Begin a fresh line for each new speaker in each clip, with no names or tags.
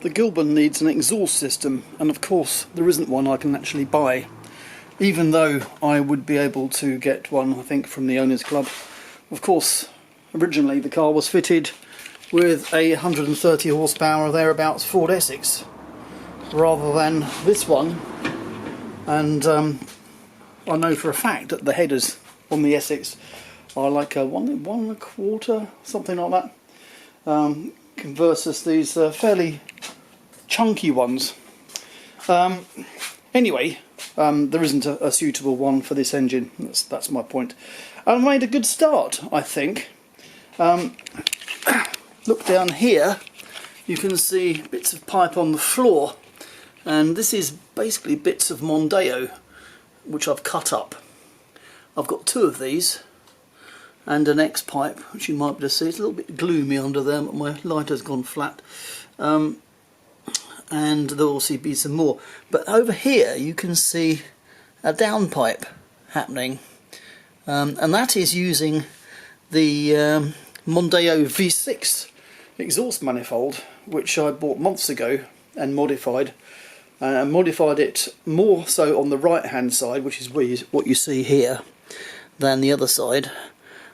The Gilburn needs an exhaust system, and of course there isn't one I can actually buy, even though I would be able to get one, I think, from the Owners Club. Of course, originally the car was fitted with a 130 horsepower thereabouts Ford Essex rather than this one, and I know for a fact that the headers on the Essex are like a 1.25, something like that, versus these fairly chunky ones. Anyway, there isn't a suitable one for this engine. That's my point. I've made a good start, I think. Look down here, you can see bits of pipe on the floor, and this is basically bits of Mondeo which I've cut up. I've got two of these and an X pipe, which you might be able to see. It's a little bit gloomy under there, but my lighter's gone flat. And there'll also be some more. But over here you can see a downpipe happening, and that is using the Mondeo V6 exhaust manifold, which I bought months ago and modified. I modified it more so on the right hand side, which is what you see here, than the other side,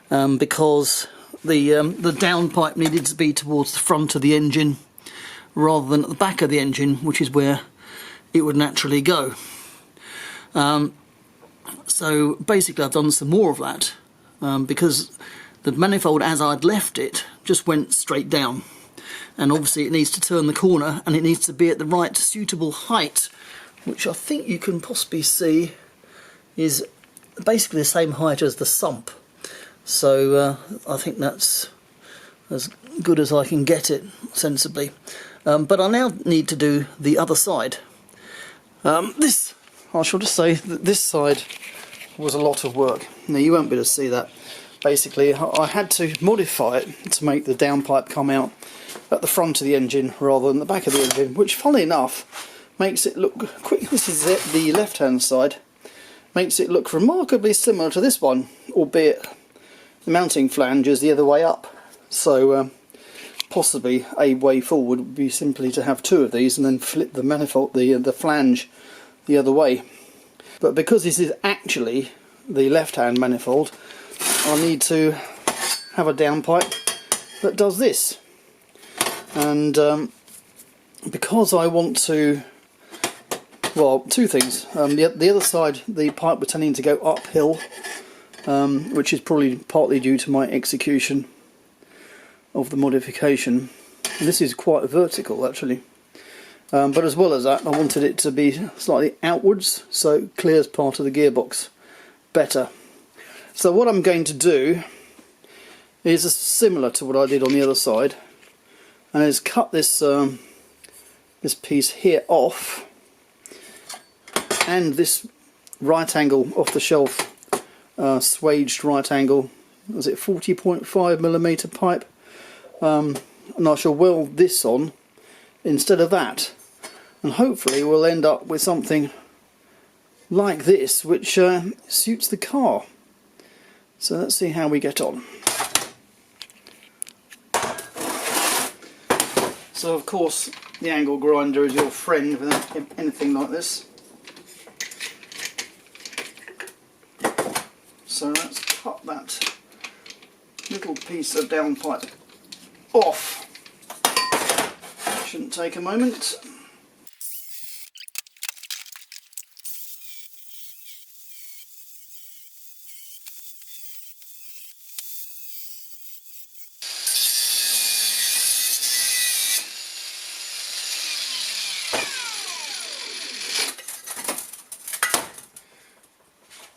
because the downpipe needed to be towards the front of the engine rather than at the back of the engine, which is where it would naturally go. So basically I've done some more of that, because the manifold as I'd left it just went straight down, and obviously it needs to turn the corner and it needs to be at the right suitable height, which I think you can possibly see is basically the same height as the sump. So I think that's as good as I can get it sensibly. But I now need to do the other side. I shall just say that this side was a lot of work. Now you won't be able to see that. Basically I had to modify it to make the downpipe come out at the front of the engine rather than the back of the engine, which funnily enough makes it look quick. This is the left hand side, makes it look remarkably similar to this one, albeit the mounting flange is the other way up. So possibly a way forward would be simply to have two of these and then flip the manifold, the flange, the other way. But because this is actually the left hand manifold, I need to have a downpipe that does this. And because I want to, well, two things. The other side, the pipe was tending to go uphill, which is probably partly due to my execution of the modification. And this is quite vertical actually. But as well as that, I wanted it to be slightly outwards, so it clears part of the gearbox better. So what I'm going to do is similar to what I did on the other side, and is cut this this piece here off, and this right angle off the shelf, swaged right angle, was it 40.5mm pipe, and I shall weld this on instead of that, and hopefully we'll end up with something like this which suits the car. So let's see how we get on. So of course the angle grinder is your friend with anything like this. So let's cut that little piece of downpipe off. Shouldn't take a moment.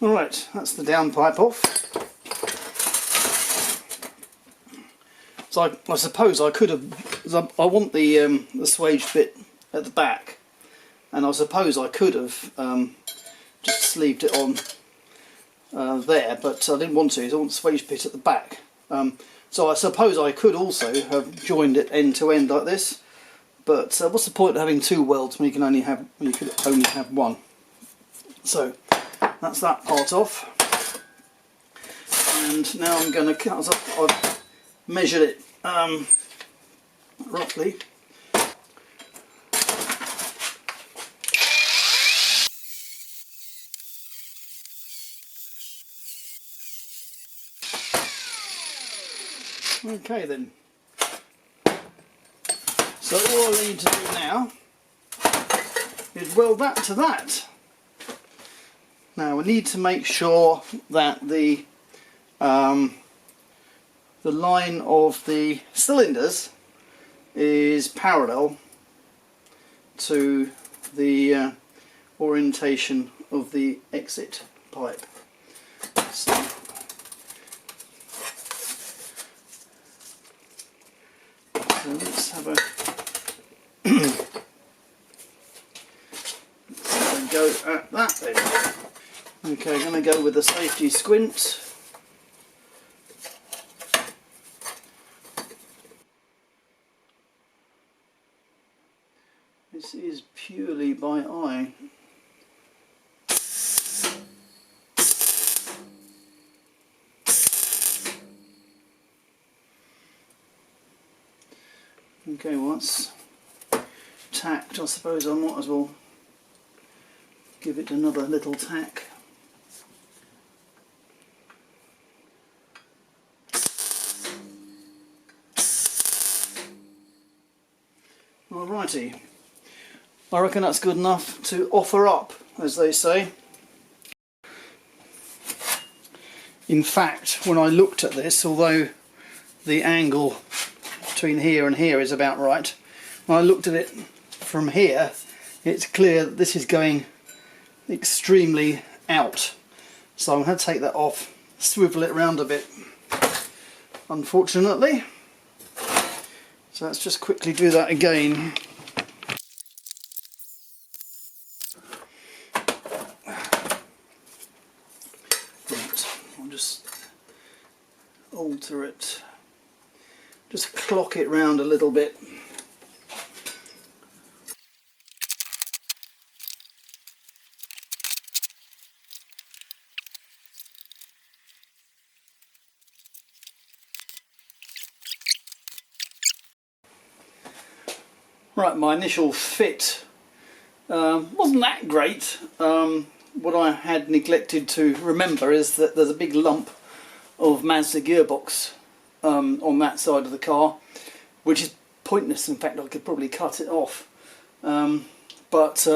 Alright, that's the downpipe off. So I suppose I could have, I want the swaged bit at the back, and I suppose I could have just sleeved it on there, but I didn't want to, so I want the swaged bit at the back. So I suppose I could also have joined it end to end like this, but what's the point of having two welds when you can only have one? So that's that part off, and now I'm going to cut up. I've measured it roughly Okay then. So all I need to do now is weld that to that. Now we need to make sure that the line of the cylinders is parallel to the orientation of the exit pipe. So let's have a go at that then. Okay, I'm going to go with the safety squint. This is purely by eye. Okay, once tacked, I suppose I might as well give it another little tack. Alrighty, I reckon that's good enough to offer up, as they say. In fact, when I looked at this, although the angle between here and here is about right, when I looked at it from here, it's clear that this is going extremely out. So I'm going to take that off, swivel it around a bit, unfortunately. So let's just quickly do that again. Right, I'll just alter it, just clock it round a little bit. Right, my initial fit wasn't that great. What I had neglected to remember is that there's a big lump of Mazda gearbox on that side of the car, which is pointless. In fact, I could probably cut it off. But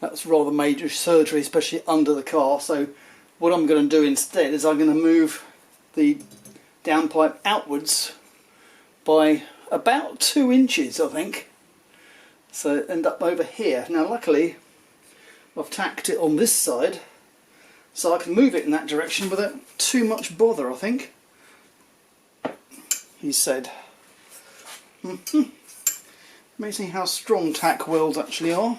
that's rather major surgery, especially under the car. So what I'm going to do instead is I'm going to move the downpipe outwards by about 2 inches, I think. So end up over here. Now luckily I've tacked it on this side, so I can move it in that direction without too much bother, I think. He said. Amazing how strong tack welds actually are.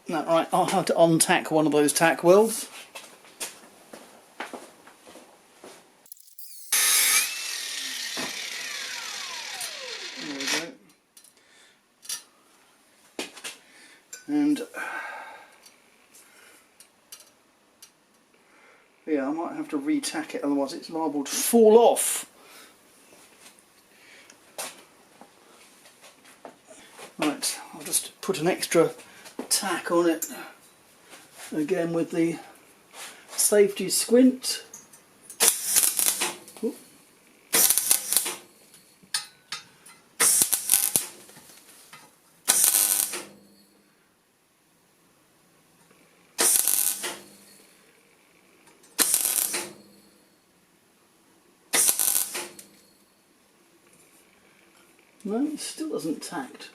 That right, I'll have to untack one of those tack welds. There we go. And yeah, I might have to re-tack it, otherwise it's liable to fall off. Right, I'll just put an extra tack on it again with the safety squint. Ooh. No, it still isn't tacked.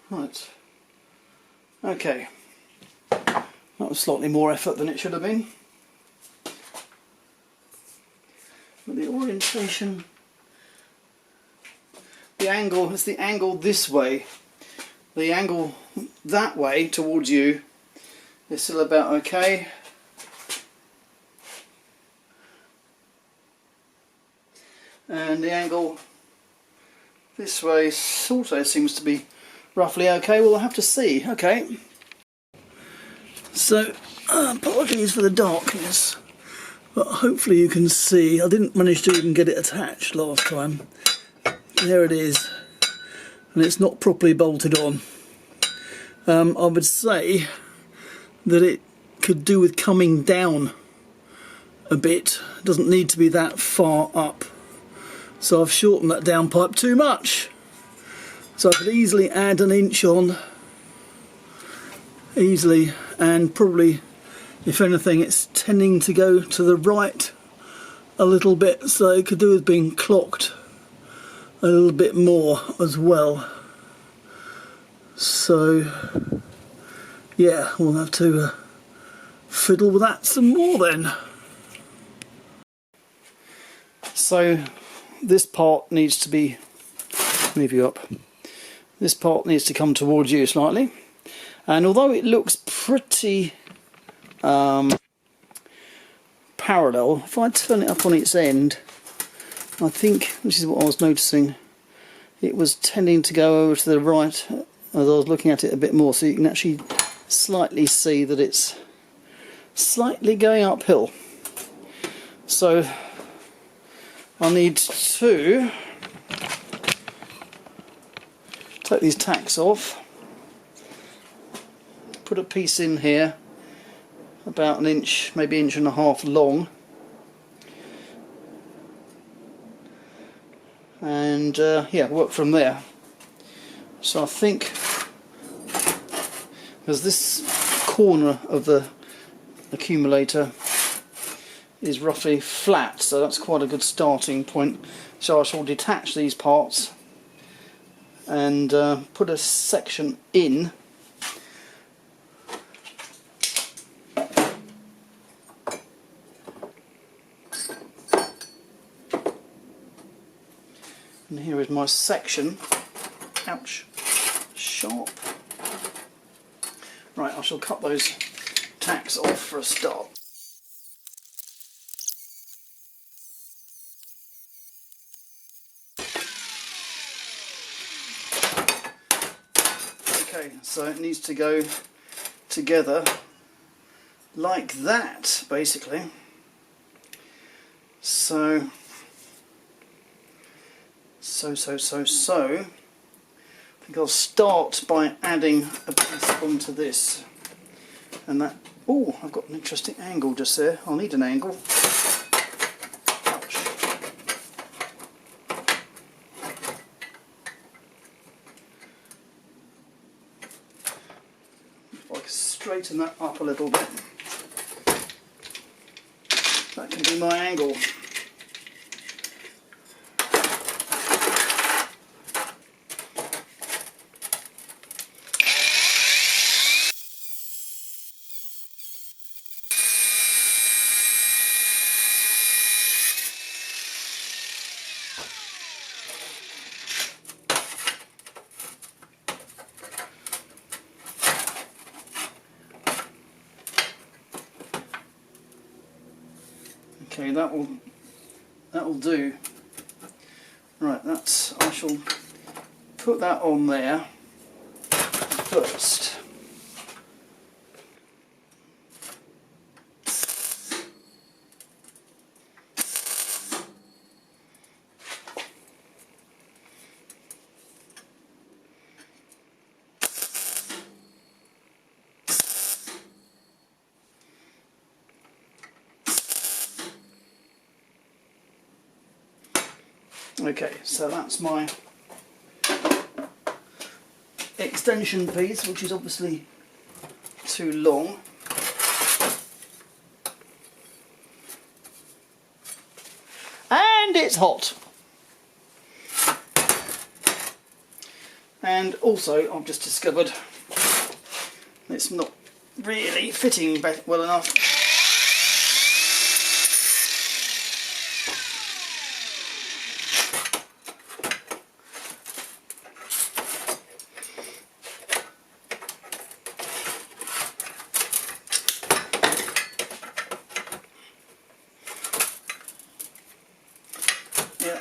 Right, okay, that was slightly more effort than it should have been. But the orientation, the angle, is the angle this way. The angle that way towards you is still about okay. And the angle this way also seems to be roughly okay. Well, I'll have to see. Okay. So, apologies for the darkness, but hopefully you can see. I didn't manage to even get it attached last time. There it is. and it's not properly bolted on. I would say that it could do with coming down a bit. It doesn't need to be that far up. So I've shortened that downpipe too much. So I could easily add an inch on, easily, and probably, if anything, it's tending to go to the right a little bit, so it could do with being clocked a little bit more as well. So yeah, we'll have to fiddle with that some more then. So this part needs to be, move you up, this part needs to come towards you slightly, and although it looks pretty parallel, if I turn it up on its end, I think, this is what I was noticing, it was tending to go over to the right as I was looking at it a bit more, so you can actually slightly see that it's slightly going uphill. So I need to take these tacks off, put a piece in here about an inch, maybe inch and a half long, and yeah, work from there. So I think, because this corner of the accumulator is roughly flat, so that's quite a good starting point. So I shall detach these parts and put a section in. And here is my section. Ouch, sharp. Right, I shall cut those tacks off for a start. Okay, so it needs to go together like that, basically. So I think I'll start by adding a piece onto this, and that, oh, I've got an interesting angle just there. I'll need an angle. Ouch. If I can straighten that up a little bit, that can be my angle. Okay, that will do. Right, that's, I shall put that on there first. Okay, so that's my extension piece, which is obviously too long. And it's hot. And also, I've just discovered it's not really fitting back well enough. Yeah.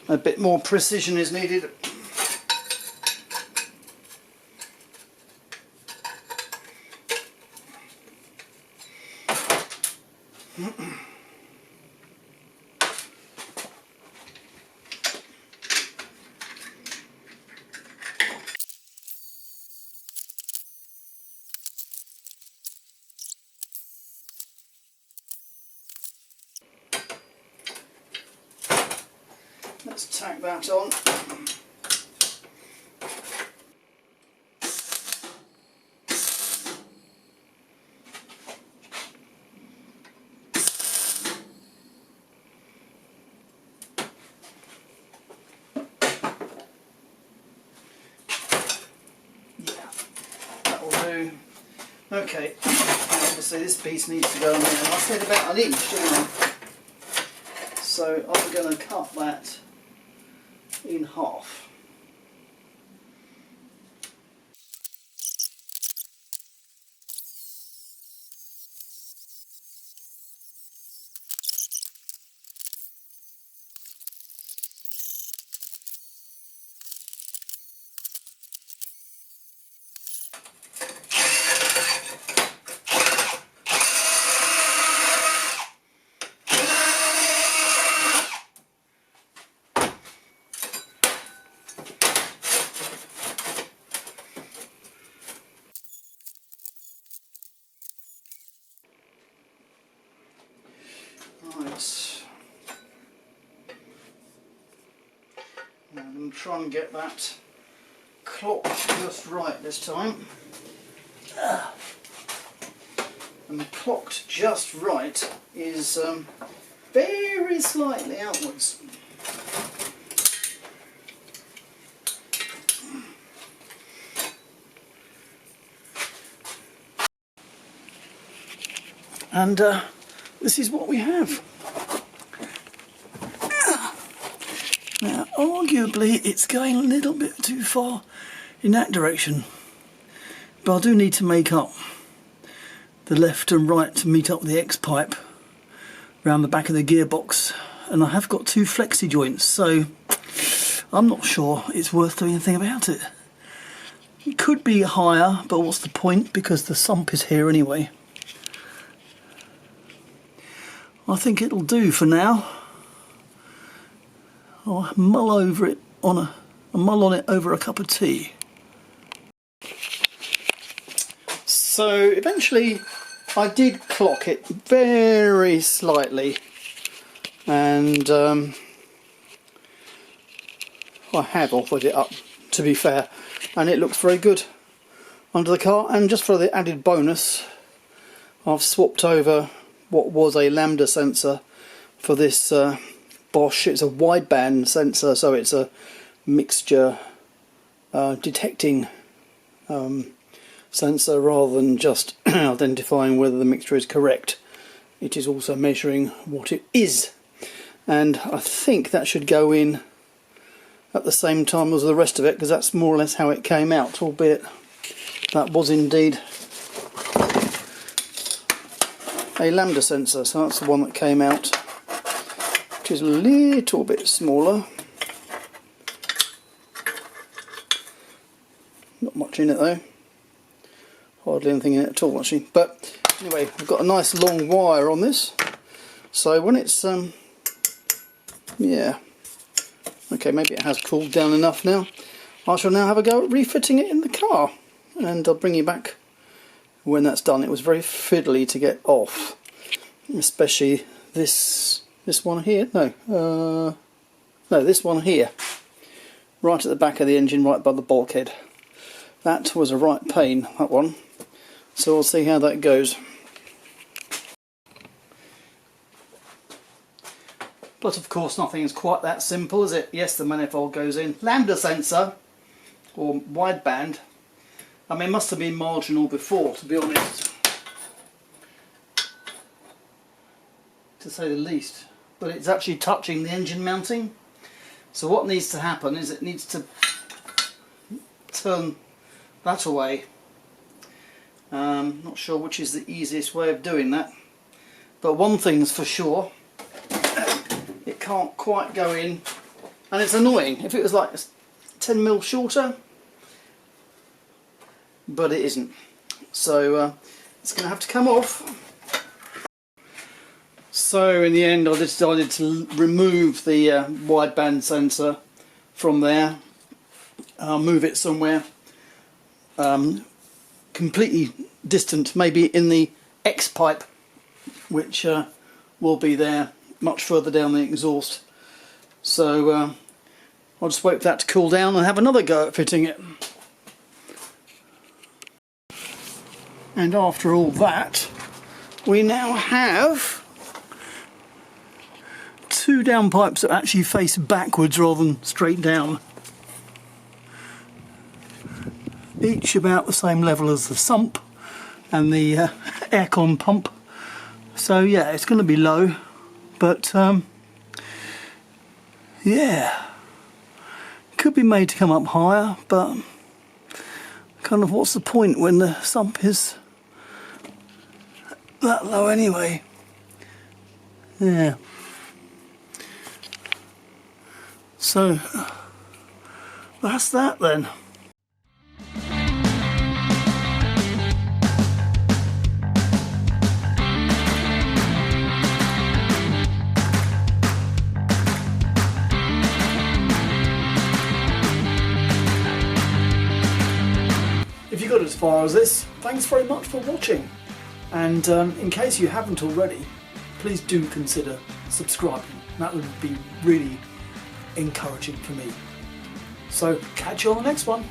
A bit more precision is needed. Let's tack that on. Okay, obviously this piece needs to go in there. I said about an inch, didn't I? So I'm going to cut that in half. Right, now I'm going to try and get that clocked just right this time. And clocked just right is very slightly outwards. And this is what we have. Now, arguably, it's going a little bit too far in that direction, but I do need to make up the left and right to meet up the X pipe around the back of the gearbox, and I have got two flexi joints, so I'm not sure it's worth doing anything about it. It could be higher, but what's the point, because the sump is here anyway. I think it'll do for now. I'll mull over it on it over a cup of tea. So eventually I did clock it very slightly, and I have offered it up, to be fair, and it looks very good under the car. And just for the added bonus, I've swapped over what was a lambda sensor for this Bosch. It's a wideband sensor, so it's a mixture detecting sensor rather than just identifying whether the mixture is correct. It is also measuring what it is, and I think that should go in at the same time as the rest of it, because that's more or less how it came out, albeit that was indeed a lambda sensor. So that's the one that came out, which is a little bit smaller. Not much in it though, hardly anything in it at all actually. But anyway, I've got a nice long wire on this, so when it's yeah, okay, maybe it has cooled down enough now. I shall now have a go at refitting it in the car, and I'll bring you back when that's done. It was very fiddly to get off, especially this one here. No, this one here, right at the back of the engine, right by the bulkhead. That was a right pain, that one. So we'll see how that goes. But of course nothing is quite that simple, is it? Yes, the manifold goes in. Lambda sensor, or wideband, I mean, it must have been marginal before, to be honest, to say the least. But it's actually touching the engine mounting. So what needs to happen is it needs to turn that away. Not sure which is the easiest way of doing that, But one thing's for sure, it can't quite go in, and it's annoying. If it was like 10mm shorter, but it isn't. So it's going to have to come off. So in the end I decided to remove the wideband sensor from there. I'll move it somewhere completely distant, maybe in the X pipe, which will be there much further down the exhaust. So I'll just wait for that to cool down and have another go at fitting it. And after all that, we now have two downpipes that actually face backwards rather than straight down. Each about the same level as the sump and the aircon pump. So yeah, it's going to be low, but yeah, could be made to come up higher, but kind of what's the point when the sump is that low anyway? Yeah. So that's that then. If you got as far as this, thanks very much for watching, and in case you haven't already, please do consider subscribing. That would be really encouraging for me. So catch you on the next one.